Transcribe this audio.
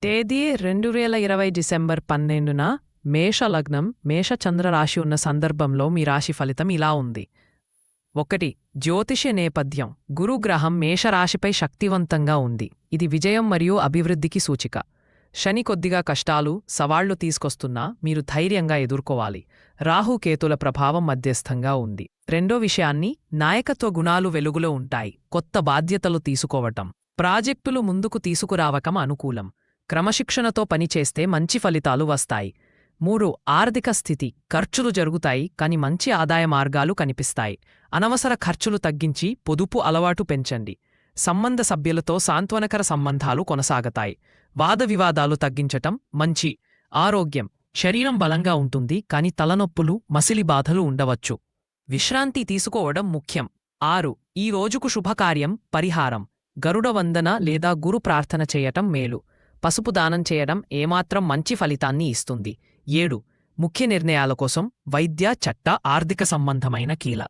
తేదీ 2020 డిసెంబర్ 12న మేషలగ్నం మేషచంద్రరాశి ఉన్న సందర్భంలో మీ రాశి ఫలితం ఇలా ఉంది. 1. జ్యోతిష్య నేపథ్యం. గురుగ్రహం మేషరాశిపై శక్తివంతంగా ఉంది. ఇది విజయం మరియు అభివృద్ధికి సూచిక. శని కొద్దిగా కష్టాలు, సవాళ్లు తీసుకొస్తున్నా మీరు ధైర్యంగా ఎదుర్కోవాలి. రాహుకేతుల ప్రభావం మధ్యస్థంగా ఉంది. రెండో విషయాన్ని నాయకత్వ గుణాలు వెలుగులో ఉంటాయి. కొత్త బాధ్యతలు తీసుకోవటం, ప్రాజెక్టులు ముందుకు తీసుకురావకం అనుకూలం. క్రమశిక్షణతో పనిచేస్తే మంచి ఫలితాలు వస్తాయి. 3. ఆర్థిక స్థితి. ఖర్చులు జరుగుతాయి కాని మంచి ఆదాయ మార్గాలు కనిపిస్తాయి. అనవసర ఖర్చులు తగ్గించి పొదుపు అలవాటు పెంచండి. సంబంధ సభ్యులతో సాంత్వనకర సంబంధాలు కొనసాగతాయి. వాద వివాదాలు తగ్గించటం మంచి. ఆరోగ్యం. శరీరం బలంగా ఉంటుంది కాని తలనొప్పులు, మసిలి బాధలు ఉండవచ్చు. విశ్రాంతి తీసుకోవడం ముఖ్యం. 6. ఈ రోజుకు శుభకార్యం, పరిహారం. గరుడ వందన లేదా గురు ప్రార్థన చేయటం మేలు. పసుపు దానం చేయడం ఏమాత్రం మంచి ఫలితాన్ని ఇస్తుంది. 7. ముఖ్య నిర్ణయాల కోసం వైద్య, చట్ట, ఆర్థిక సంబంధమైన కీల